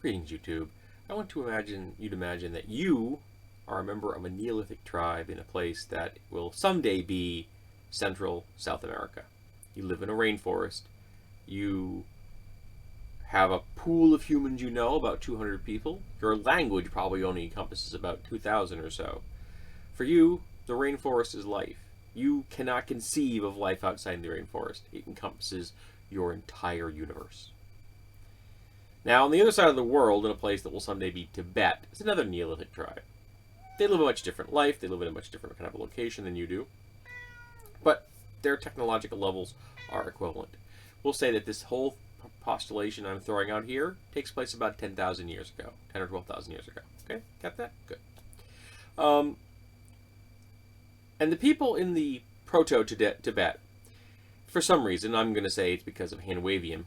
Greetings, YouTube. I want to imagine that you are a member of a Neolithic tribe in a place that will someday be Central South America. You live in a rainforest. You have a pool of humans you know, about 200 people. Your language probably only encompasses about 2,000 or so. For you, the rainforest is life. You cannot conceive of life outside the rainforest. It encompasses your entire universe. Now, on the other side of the world, in a place that will someday be Tibet, is another Neolithic tribe. They live a much different life. They live in a much different kind of a location than you do. But their technological levels are equivalent. We'll say that this whole postulation I'm throwing out here takes place about 10,000 years ago, 10 or 12,000 years ago. Okay, got that? Good. And the people in the Proto-Tibet, for some reason, I'm going to say it's because of Handwavium,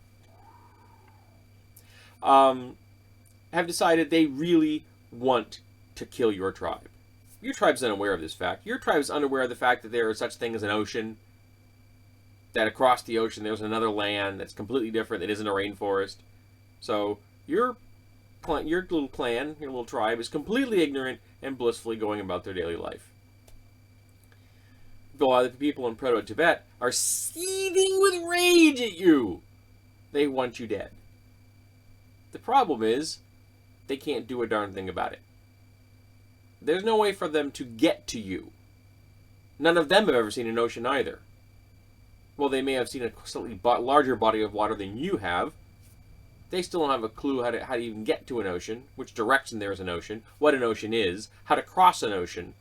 have decided they really want to kill your tribe. Your tribe's unaware of this fact. Your tribe's unaware of the fact that there is such thing as an ocean, that across the ocean there's another land that's completely different, that isn't a rainforest. So your little clan, your little tribe, is completely ignorant and blissfully going about their daily life. While the people in Proto-Tibet are seething with rage at you. They want you dead. The problem is, they can't do a darn thing about it. There's no way for them to get to you. None of them have ever seen an ocean either. Well, they may have seen a slightly larger body of water than you have. They still don't have a clue how to even get to an ocean, which direction there is an ocean, what an ocean is, how to cross an ocean,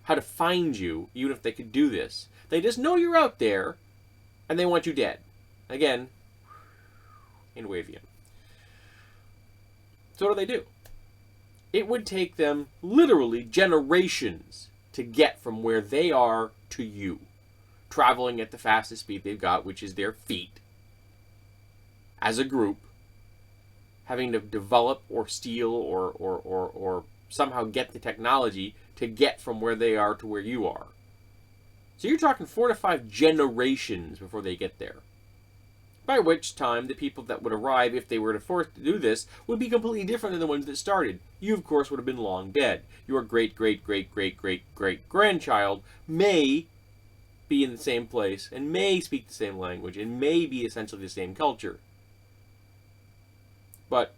how to find you, even if they could do this. They just know you're out there, and they want you dead. Again, in Wavium. So what do? It would take them literally generations to get from where they are to you, traveling at the fastest speed they've got, which is their feet, as a group, having to develop or steal or somehow get the technology to get from where they are to where you are. So you're talking 4 to 5 generations before they get there. By which time, the people that would arrive, if they were forced to do this, would be completely different than the ones that started. You, of course, would have been long dead. Your great-great-great-great-great-great-grandchild may be in the same place, and may speak the same language, and may be essentially the same culture. But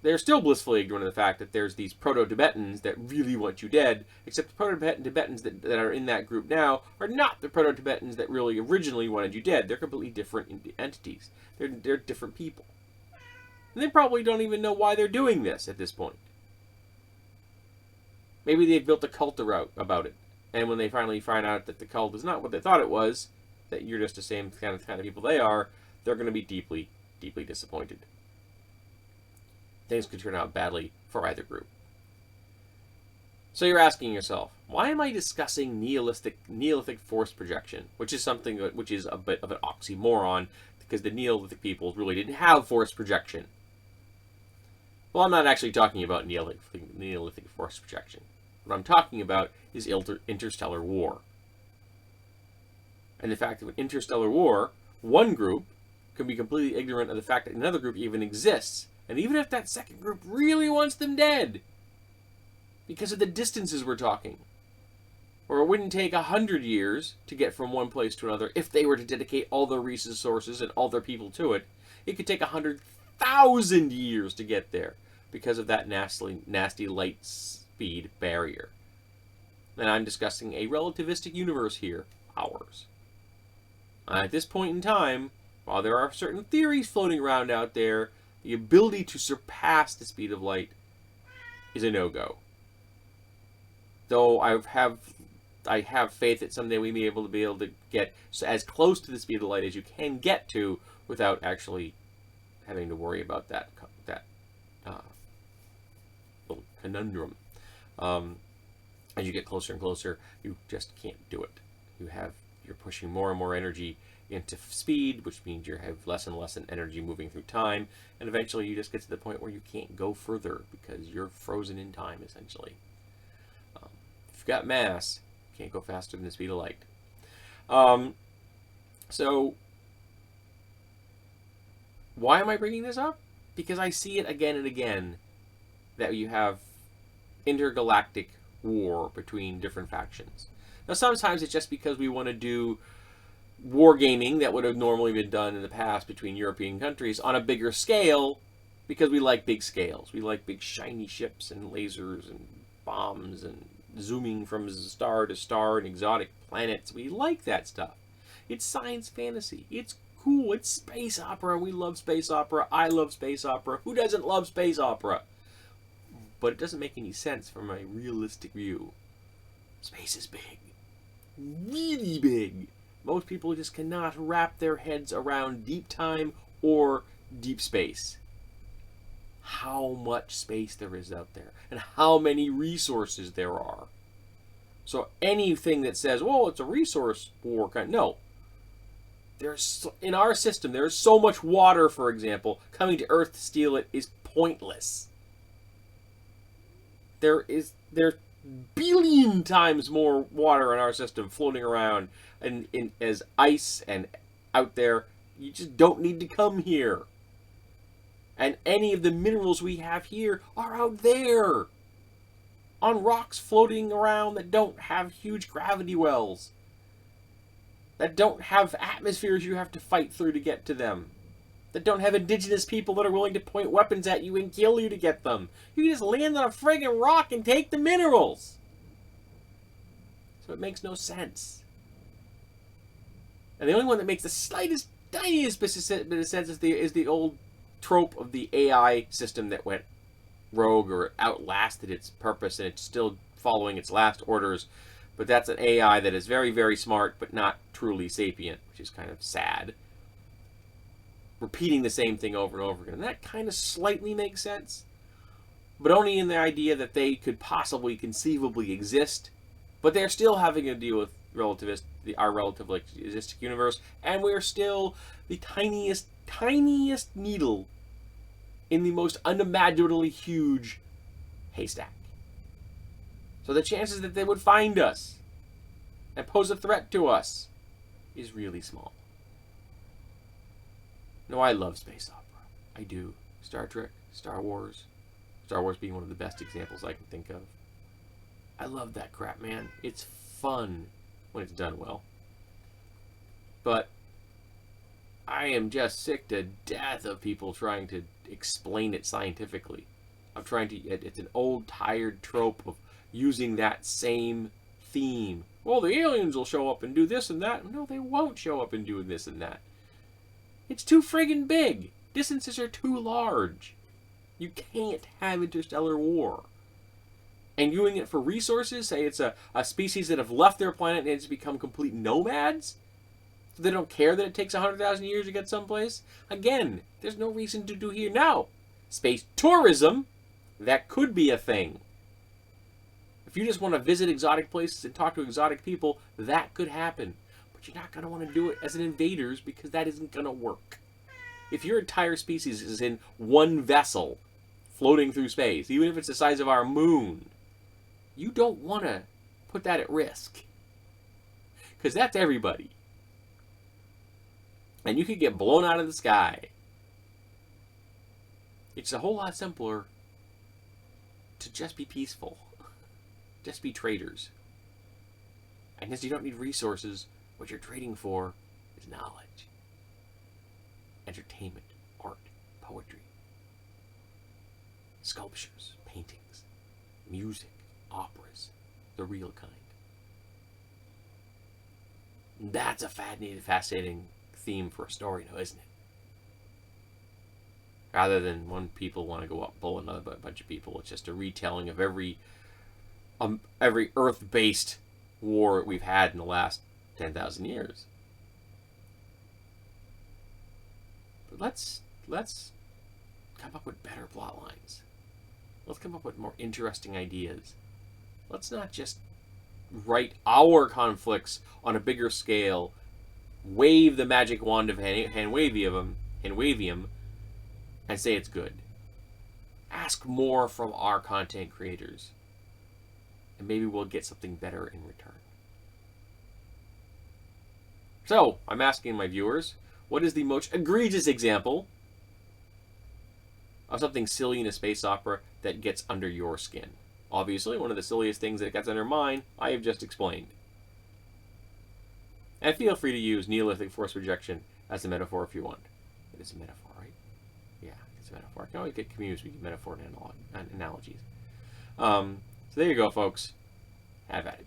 they're still blissfully ignorant of the fact that there's these Proto-Tibetans that really want you dead, except the Proto-Tibetans that are in that group now are not the Proto-Tibetans that really originally wanted you dead. They're completely different entities. They're different people. And they probably don't even know why they're doing this at this point. Maybe they've built a cult about it. And when they finally find out that the cult is not what they thought it was, that you're just the same kind of people they are, they're going to be deeply, deeply disappointed. Things could turn out badly for either group. So you're asking yourself, why am I discussing Neolithic force projection, which is something which is a bit of an oxymoron, because the Neolithic peoples really didn't have force projection. Well, I'm not actually talking about Neolithic force projection. What I'm talking about is interstellar war. And the fact that with interstellar war, one group can be completely ignorant of the fact that another group even exists. And even if that second group really wants them dead, because of the distances we're talking, or it wouldn't take 100 years to get from one place to another if they were to dedicate all their resources and all their people to it, it could take 100,000 years to get there because of that nasty light speed barrier. And I'm discussing a relativistic universe here, ours. At this point in time, while there are certain theories floating around out there, the ability to surpass the speed of light is a no-go. Though I have faith that someday we may be able to get as close to the speed of light as you can get to without actually having to worry about that little conundrum. As you get closer and closer, you just can't do it. You're pushing more and more energy into speed, which means you have less and less energy moving through time, and eventually you just get to the point where you can't go further because you're frozen in time, essentially. If you've got mass, you can't go faster than the speed of light. So, why am I bringing this up? Because I see it again and again that you have intergalactic war between different factions. Now, sometimes it's just because we want to do wargaming that would have normally been done in the past between European countries on a bigger scale, because we like big scales. We like big shiny ships and lasers and bombs and zooming from star to star and exotic planets. We like that stuff. It's science fantasy. It's cool. It's space opera. We love space opera. I love space opera. Who doesn't love space opera? But it doesn't make any sense from a realistic view. Space is big. Really big. Most people just cannot wrap their heads around deep time or deep space. How much space there is out there and how many resources there are. So anything that says, well, it's a resource war, no. In our system, there's so much water, for example, coming to Earth to steal it is pointless. There's billion times more water in our system floating around and as ice and out there. You just don't need to come here. And any of the minerals we have here are out there on rocks floating around that don't have huge gravity wells, that don't have atmospheres you have to fight through to get to them, that don't have indigenous people that are willing to point weapons at you and kill you to get them. You can just land on a friggin' rock and take the minerals. So it makes no sense. And the only one that makes the slightest, tiniest bit of sense is the old trope of the AI system that went rogue or outlasted its purpose and it's still following its last orders. But that's an AI that is very, very smart but not truly sapient, which is kind of sad. Repeating the same thing over and over again. And that kind of slightly makes sense, but only in the idea that they could possibly conceivably exist, but they're still having to deal with our relativistic universe, and we're still the tiniest needle in the most unimaginably huge haystack. So the chances that they would find us and pose a threat to us is really small. No, I love space opera. I do. Star Trek, Star Wars. Star Wars being one of the best examples I can think of. I love that crap, man. It's fun when it's done well. But I am just sick to death of people trying to explain it scientifically. It's an old, tired trope of using that same theme. Well, the aliens will show up and do this and that. No, they won't show up and do this and that. It's too friggin' big. Distances are too large. You can't have interstellar war. And doing it for resources, say it's a species that have left their planet and it's become complete nomads, so they don't care that it takes 100,000 years to get someplace. Again, there's no reason to do here now. Space tourism, that could be a thing. If you just want to visit exotic places and talk to exotic people, that could happen. But you're not going to want to do it as an invaders because that isn't going to work. If your entire species is in one vessel floating through space, even if it's the size of our moon, you don't want to put that at risk. Because that's everybody. And you could get blown out of the sky. It's a whole lot simpler to just be peaceful. Just be traders. And since you don't need resources, what you're trading for is knowledge. Entertainment, art, poetry, sculptures, paintings, music, operas, the real kind. That's a fascinating theme for a story now, isn't it? Rather than one people want to go up pull another bunch of people, it's just a retelling of every Earth-based war we've had in the last 10,000 years. But let's come up with better plot lines. Let's come up with more interesting ideas. Let's not just write our conflicts on a bigger scale, wave the magic wand of Handwavium, and say it's good. Ask more from our content creators, and maybe we'll get something better in return. So, I'm asking my viewers, what is the most egregious example of something silly in a space opera that gets under your skin. Obviously, one of the silliest things that gets under mine, I have just explained. And feel free to use Neolithic force projection as a metaphor if you want. It is a metaphor, right? Yeah, it's a metaphor. I can always get confused between metaphor and analogies. So there you go, folks. Have at it.